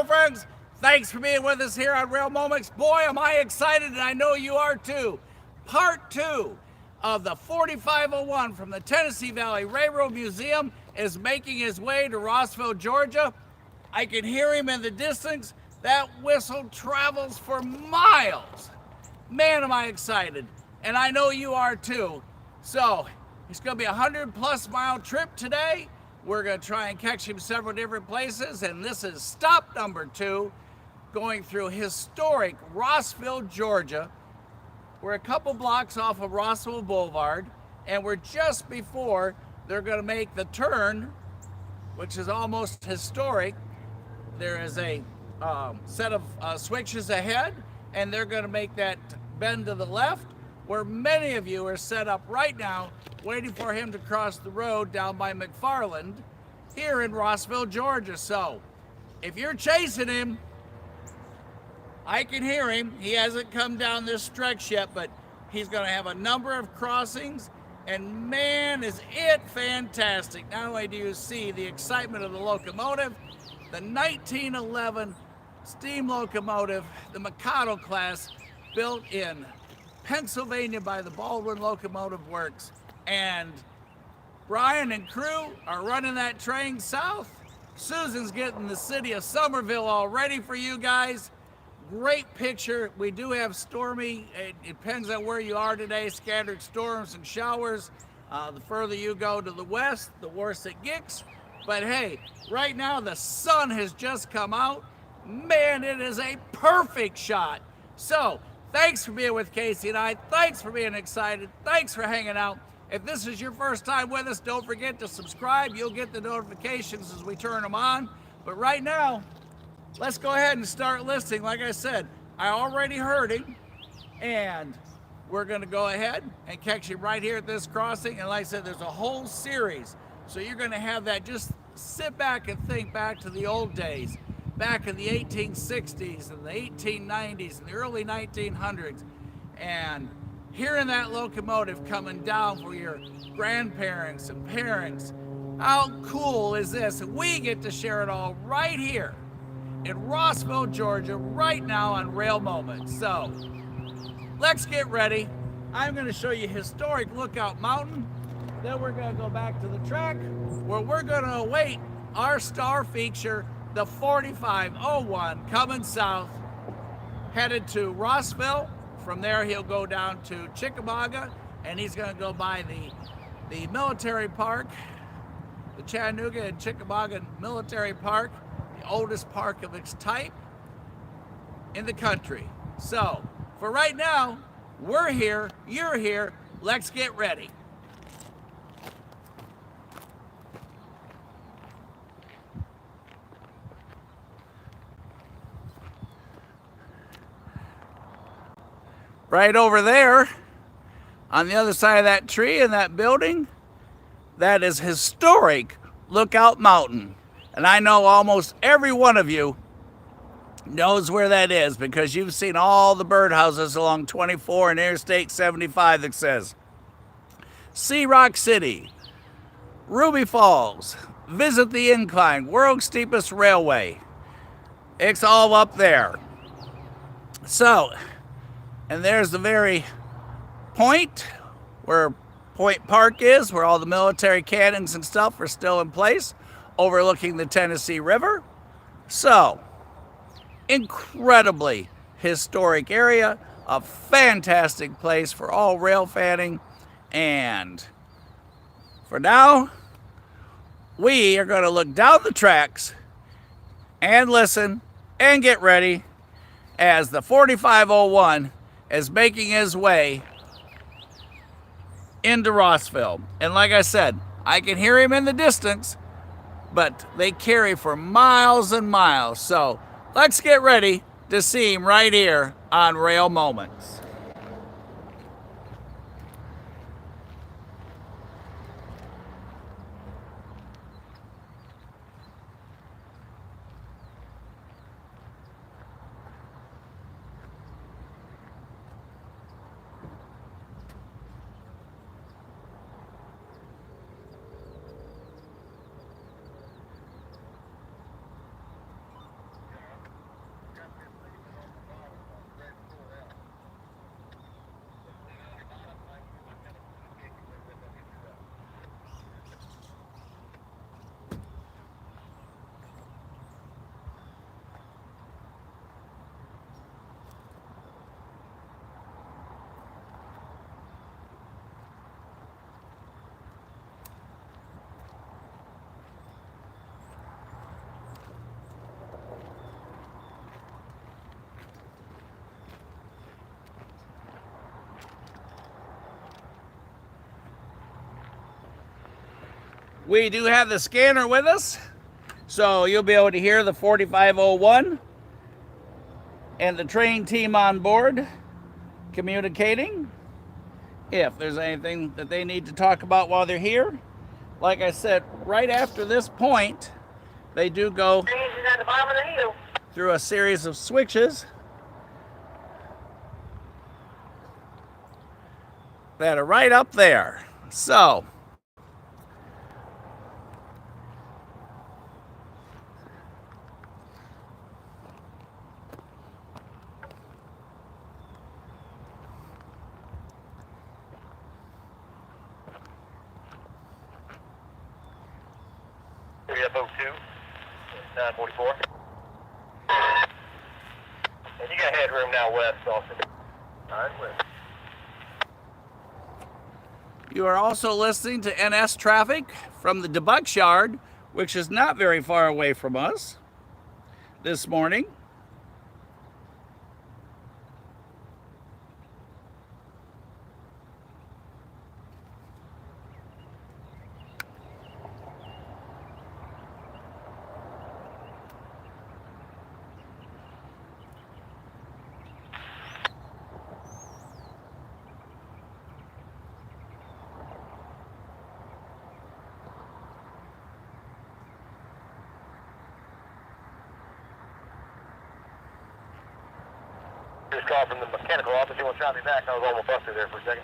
girlfriends, thanks for being with us here on Rail Moments. Boy, am I excited, and I know you are too. Part 2 of the 4501 from the Tennessee Valley Railroad Museum is making his way to Rossville, Georgia. I can hear him in the distance. That whistle travels for miles. Man, am I excited. And I know you are too. So, it's going to be a 100-plus mile trip today. We're going to try and catch him several different places. And this is stop number 2, going through historic Rossville, Georgia. We're a couple blocks off of Rossville Boulevard. And we're just before they're going to make the turn, which is almost historic. There is a set of switches ahead, and they're going to make that bend to the left, where many of you are set up right now waiting for him to cross the road down by McFarland here in Rossville, Georgia. So if you're chasing him, I can hear him. He hasn't come down this stretch yet, but he's going to have a number of crossings, and man, is it fantastic. Not only do you see the excitement of the locomotive, the 1911 steam locomotive, the Mikado class, built in Pennsylvania by the Baldwin Locomotive Works. And Brian and crew are running that train south. Susan's getting the city of Summerville all ready for you guys. Great picture. We do have stormy, it depends on where you are today, scattered storms and showers. The further you go to the west, the worse it gets. But hey, right now the sun has just come out. Man, it is a perfect shot. So, thanks for being with Casey and I. Thanks for being excited. Thanks for hanging out. If this is your first time with us, don't forget to subscribe. You'll get the notifications as we turn them on. But right now, let's go ahead and start listing. Like I said, I already heard him, and we're going to go ahead and catch him right here at this crossing. And like I said, there's a whole series. So you're going to have that. Just sit back and think back to the old days, back in the 1860s and the 1890s and the early 1900s, and hearing that locomotive coming down for your grandparents and parents. How cool is this? And we get to share it all right here in Rossville, Georgia, right now on Rail Moments. So let's get ready. I'm going to show you historic Lookout Mountain. Then we're going to go back to the track where we're going to await our star feature, the 4501, coming south, headed to Rossville. From there, he'll go down to Chickamauga, and he's going to go by the military park, the Chattanooga and Chickamauga Military Park, the oldest park of its type in the country. So, for right now, we're here, you're here, let's get ready. Right over there, on the other side of that tree in that building, that is historic Lookout Mountain. And I know almost every one of you knows where that is because you've seen all the birdhouses along 24 and Interstate 75 that says See Rock City, Ruby Falls, Visit the Incline, World's Steepest Railway. It's all up there. So, and there's the very point where Point Park is, where all the military cannons and stuff are still in place, overlooking the Tennessee River. So, incredibly historic area, a fantastic place for all rail fanning. And for now, we are going to look down the tracks and listen and get ready as the 4501 is making his way into Rossville. And like I said, I can hear him in the distance, but they carry for miles and miles. So let's get ready to see him right here on Rail Moments. We do have the scanner with us, so you'll be able to hear the 4501 and the train team on board communicating if there's anything that they need to talk about while they're here. Like I said, right after this point, they do go through a series of switches that are right up there. So, F02, 944. And you got headroom now west, Austin. Alright, west. you are also listening to NS traffic from the Debucks Yard, which is not very far away from us this morning. Just called from the mechanical office. You want to try me back? I was almost busted there for a second.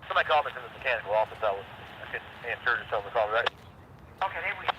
Somebody called me from the mechanical office. I couldn't answer to tell them to call me back. Okay, there we go.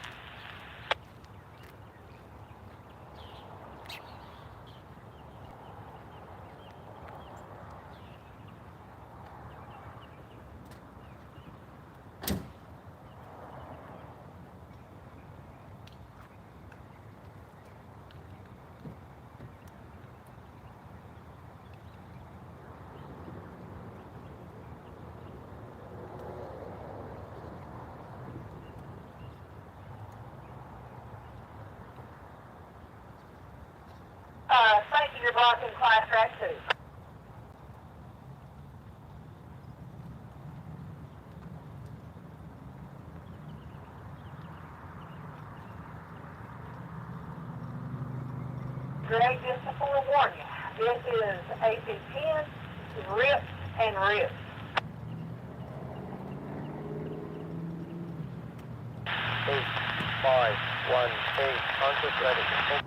Thank you, you're blocking class track 2. Greg, just to forewarn you, this is AC-10, RIP and RIP. 8518, conscious ready.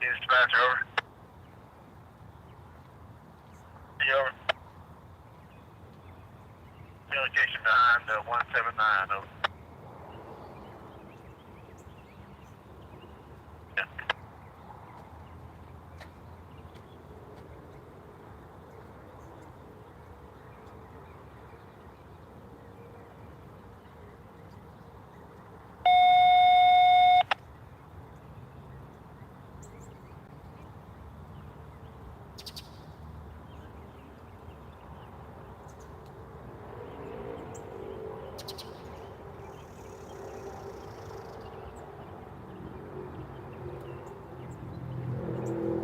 Dispatcher, over. See, over. Communication behind 179, over. Yeah.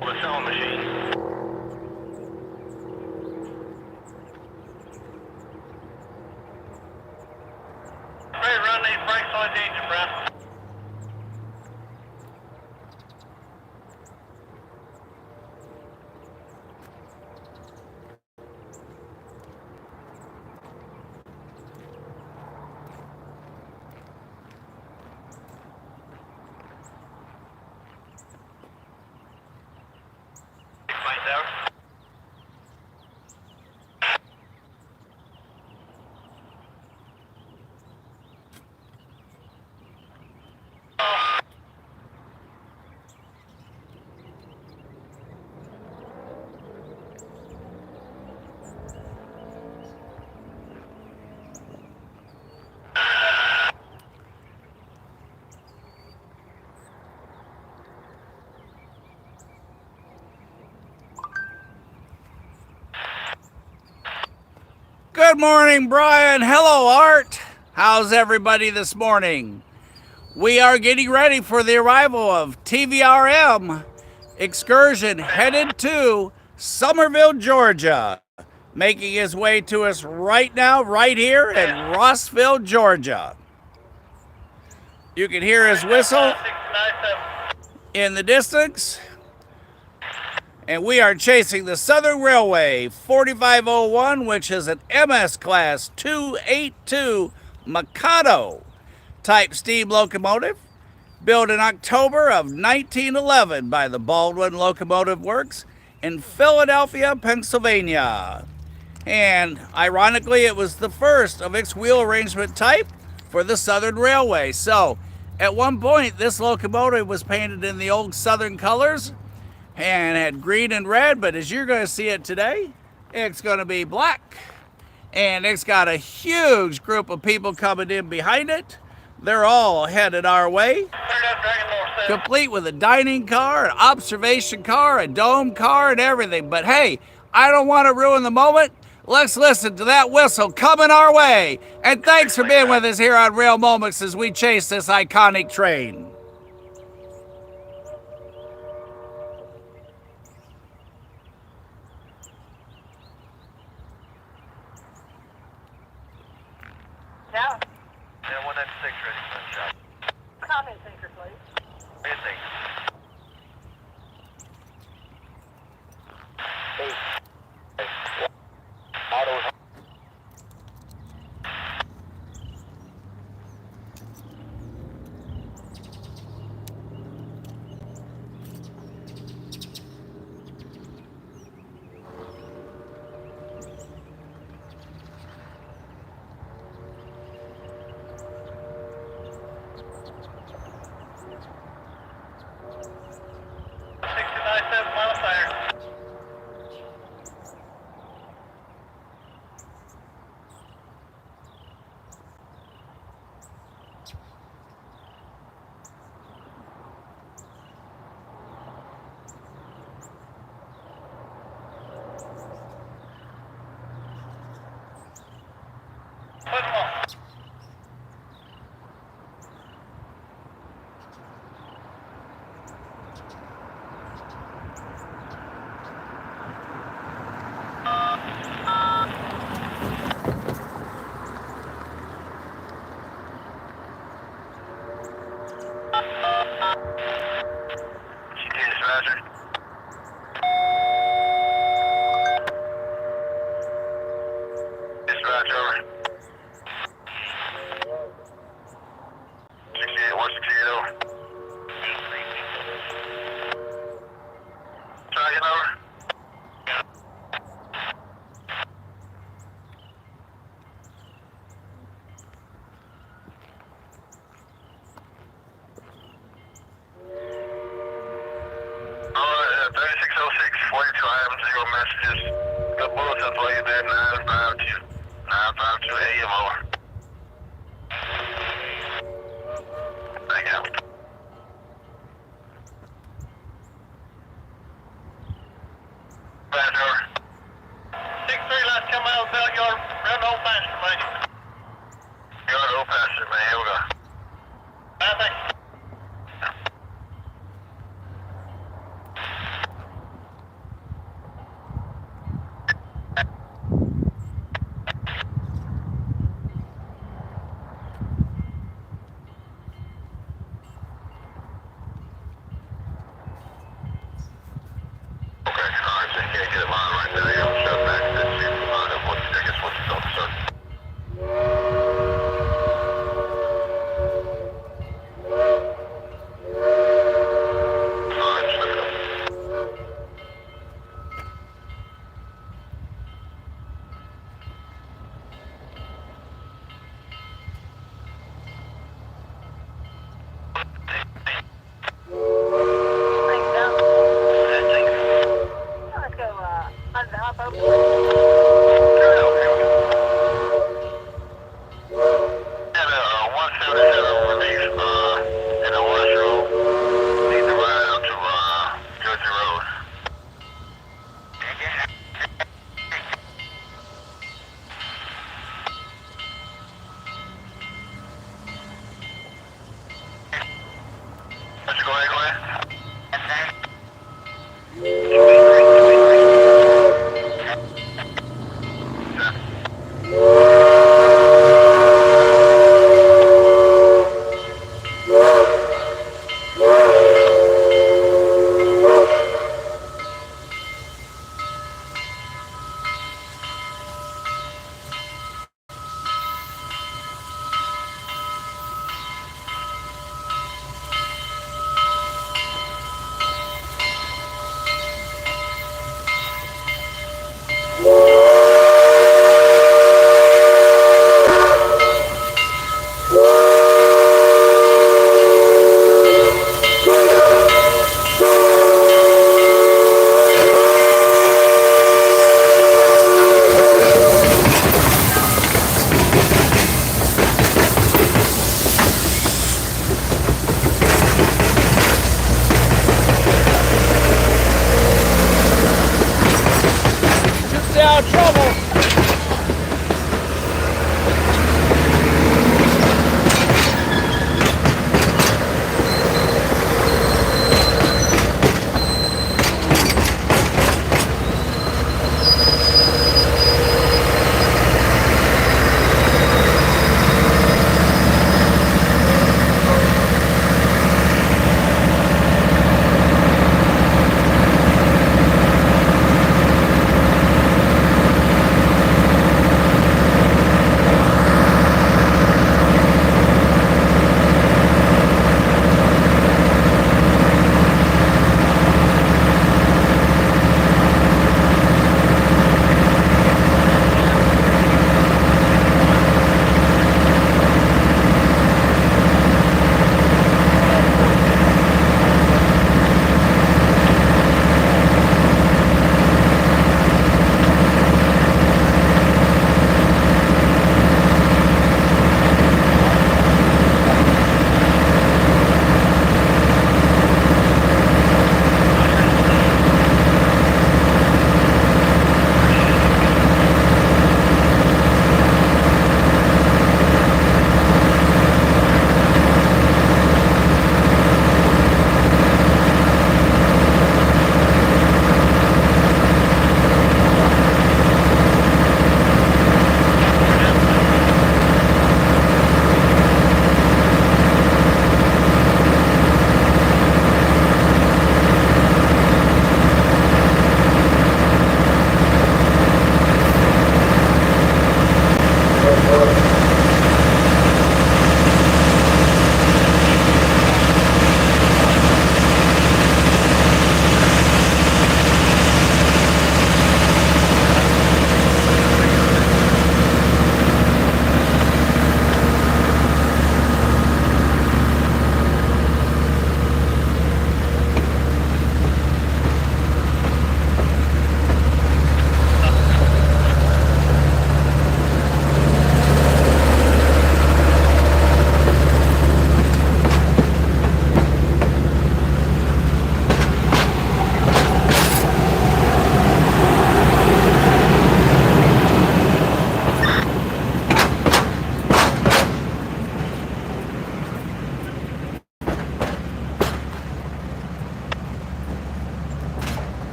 The sewing machine. Ready to run these brakes on the engine, Brad. Flight tower. Good morning, Brian. Hello, Art. How's everybody this morning? We are getting ready for the arrival of TVRM excursion headed to Summerville, Georgia. Making his way to us right now, right here in Rossville, Georgia. You can hear his whistle in the distance. And we are chasing the Southern Railway 4501, which is an MS Class 282 Mikado type steam locomotive, built in October of 1911 by the Baldwin Locomotive Works in Philadelphia, Pennsylvania. And ironically, it was the first of its wheel arrangement type for the Southern Railway. So at one point, this locomotive was painted in the old Southern colors and had green and red, but as you're going to see it today, it's going to be black. And it's got a huge group of people coming in behind it. They're all headed our way, complete with a dining car, an observation car, a dome car, and everything. But hey, I don't want to ruin the moment. Let's listen to that whistle coming our way. And thanks for being with us here on Rail Moments as we chase this iconic train. Yeah. Yeah, 196 ready for the shot. Comment thinker, please. Anything. Auto. Roger. Dispatch over. 68, 168 over. Try again over. Alright, 3606, 42 items, 0 messages. Good bulletins while you're there, 952 AM over. Thank you. Pass over. 6-3, let's come out, Bill, you're real old passenger, man. You're an old passenger, man, here we go. Thanks.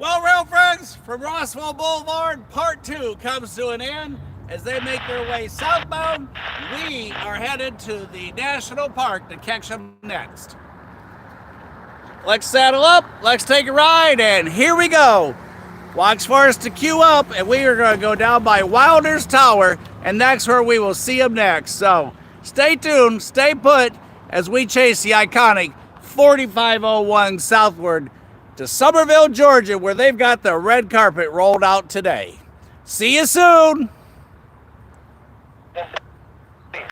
Well, rail friends, from Rossville Boulevard, part 2 comes to an end. As they make their way southbound, we are headed to the National Park to catch them next. Let's saddle up, let's take a ride, and here we go. Watch for us to queue up, and we are going to go down by Wilder's Tower, and that's where we will see them next. So stay tuned, stay put, as we chase the iconic 4501 southward to Summerville, Georgia, where they've got the red carpet rolled out today. See you soon!